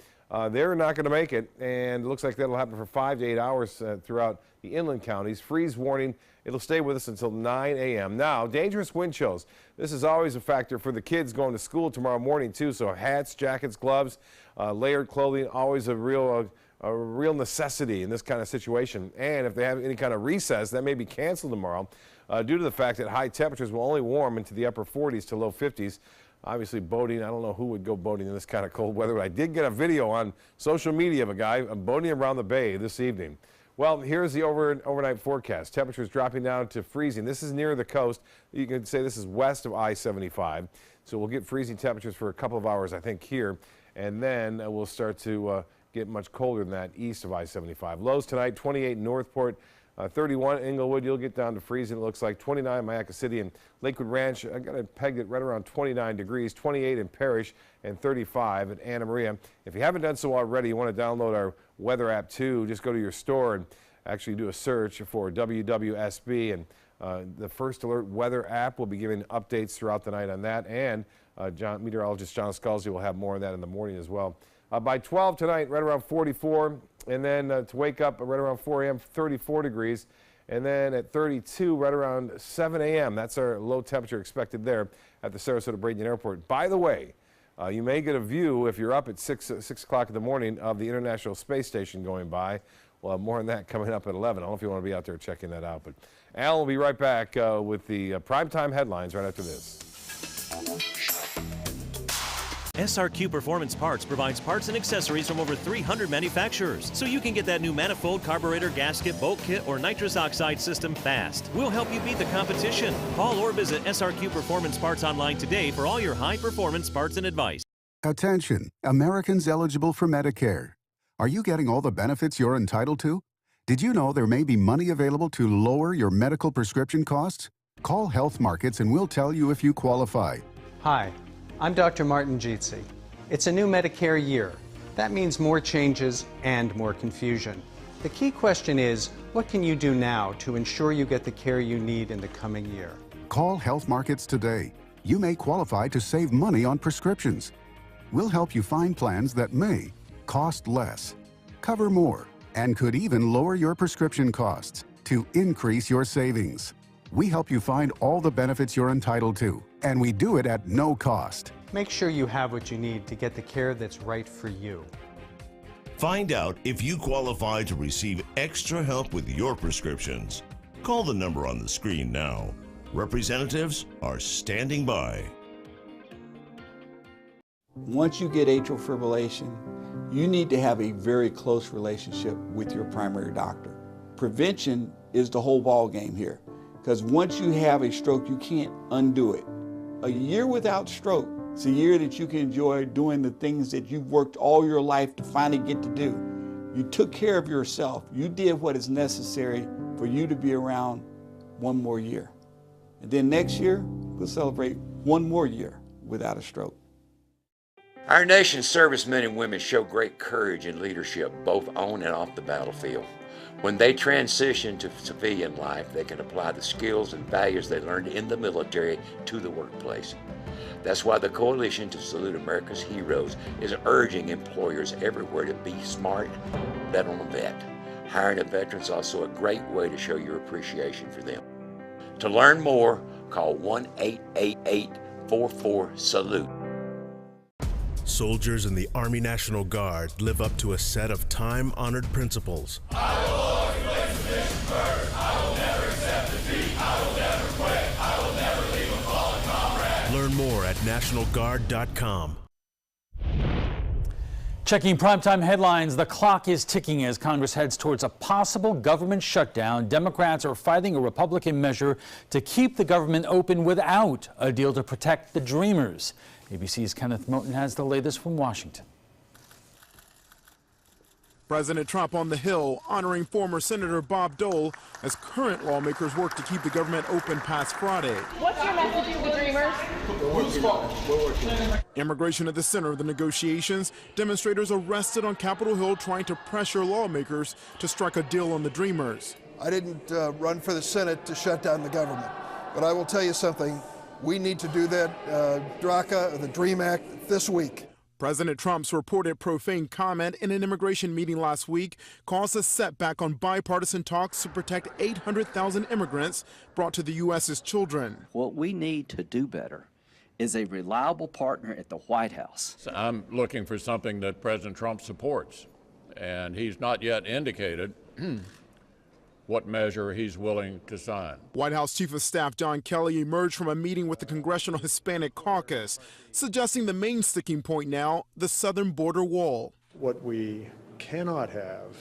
Speaker 1: they're not going to make it, and it looks like that'll happen for 5 to 8 hours throughout the inland counties. Freeze warning, it'll stay with us until 9 a.m. Now, dangerous wind chills. This is always a factor for the kids going to school tomorrow morning, too, so hats, jackets, gloves, layered clothing, always a real necessity in this kind of situation. And if they have any kind of recess, that may be canceled tomorrow due to the fact that high temperatures will only warm into the upper 40s to low 50s. Obviously, boating, I don't know who would go boating in this kind of cold weather, but I did get a video on social media of a guy boating around the bay this evening. Well, here's the overnight forecast. Temperatures dropping down to freezing. This is near the coast. You can say this is west of I-75. So we'll get freezing temperatures for a couple of hours, I think, here. And then we'll start to get much colder than that east of I-75. Lows tonight, 28 in Northport, 31 Inglewood. You'll get down to freezing, it looks like. 29 Mayaca City and Lakewood Ranch. I got it pegged at right around 29 degrees. 28 in Parrish and 35 at Anna Maria. If you haven't done so already, you want to download our weather app too. Just go to your store and actually do a search for WWSB, and the First Alert weather app will be giving updates throughout the night on that. And meteorologist John Scalzi will have more of that in the morning as well. By 12 tonight, right around 44, and then to wake up right around 4 a.m., 34 degrees, and then at 32, right around 7 a.m. That's our low temperature expected there at the Sarasota Bradenton Airport. By the way, you may get a view if you're up at 6 o'clock in the morning of the International Space Station going by. We'll have more on that coming up at 11. I don't know if you want to be out there checking that out, but Al will be right back with the primetime headlines right after this.
Speaker 2: SRQ Performance Parts provides parts and accessories from over 300 manufacturers, so you can get that new manifold, carburetor, gasket, bolt kit, or nitrous oxide system fast. We'll help you beat the competition. Call or visit SRQ Performance Parts online today for all your high-performance parts and advice.
Speaker 10: Attention, Americans eligible for Medicare. Are you getting all the benefits you're entitled to? Did you know there may be money available to lower your medical prescription costs? Call Health Markets and we'll tell you if you qualify.
Speaker 13: Hi, I'm Dr. Martin Jeetsi. It's a new Medicare year. That means more changes and more confusion. The key question is, what can you do now to ensure you get the care you need in the coming year?
Speaker 10: Call Health Markets today. You may qualify to save money on prescriptions. We'll help you find plans that may cost less, cover more, and could even lower your prescription costs to increase your savings. We help you find all the benefits you're entitled to, and we do it at no cost.
Speaker 13: Make sure you have what you need to get the care that's right for you.
Speaker 20: Find out if you qualify to receive extra help with your prescriptions. Call the number on the screen now. Representatives are standing by.
Speaker 21: Once you get atrial fibrillation, you need to have a very close relationship with your primary doctor.
Speaker 11: prevention is the whole ball game here. Because once you have a stroke, you can't undo it. A year without stroke, it's a year that you can enjoy doing the things that you've worked all your life to finally get to do. You took care of yourself. You did what is necessary for you to be around one more year. And then next year, we'll celebrate one more year without a stroke.
Speaker 12: Our nation's servicemen and women show great courage and leadership both on and off the battlefield. When they transition to civilian life, they can apply the skills and values they learned in the military to the workplace. That's why the Coalition to Salute America's Heroes is urging employers everywhere to be smart, bet on a vet. Hiring a veteran is also a great way to show your appreciation for them. To learn more, call 1-888-44-SALUTE.
Speaker 17: Soldiers in the Army National Guard live up to a set of time-honored principles.
Speaker 18: I will always place the mission first. I will never accept defeat. I will never quit. I will never leave a fallen comrade.
Speaker 17: Learn more at NationalGuard.com.
Speaker 4: Checking primetime headlines, the clock is ticking as Congress heads towards a possible government shutdown. Democrats are fighting a Republican measure to keep the government open without a deal to protect the Dreamers. ABC's Kenneth Moten has the latest from Washington.
Speaker 21: President Trump on the Hill honoring former Senator Bob Dole as current lawmakers work to keep the government open past Friday.
Speaker 22: What's your message to the Dreamers?
Speaker 21: Immigration at the center of the negotiations. Demonstrators arrested on Capitol Hill trying to pressure lawmakers to strike a deal on the Dreamers.
Speaker 23: I didn't run for the Senate to shut down the government, but I will tell you something. We need to do that, DRACA, the DREAM Act, this week.
Speaker 21: President Trump's reported profane comment in an immigration meeting last week caused a setback on bipartisan talks to protect 800,000 immigrants brought to the U.S. as children.
Speaker 16: What we need to do better is a reliable partner at the White House.
Speaker 25: I'm looking for something that President Trump supports, and he's not yet indicated what measure he's willing to sign.
Speaker 21: White House Chief of Staff John Kelly emerged from a meeting with the Congressional Hispanic Caucus, suggesting the main sticking point now, the southern border wall.
Speaker 29: What we cannot have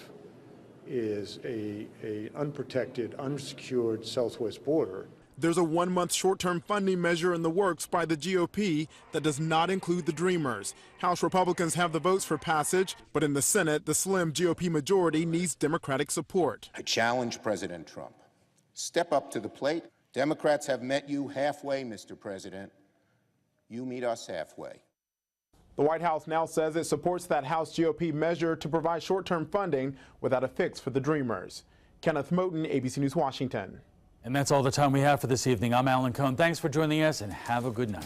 Speaker 29: is an unprotected, unsecured southwest border.
Speaker 21: There's a one-month short-term funding measure in the works by the GOP that does not include the Dreamers. House Republicans have the votes for passage, but in the Senate, the slim GOP majority needs Democratic support.
Speaker 30: I challenge President Trump. Step up to the plate. Democrats have met you halfway, Mr. President. You meet us halfway.
Speaker 21: The White House now says it supports that House GOP measure to provide short-term funding without a fix for the Dreamers. Kenneth Moten, ABC News, Washington.
Speaker 4: And that's all the time we have for this evening. I'm Alan Cohn. Thanks for joining us and have a good night.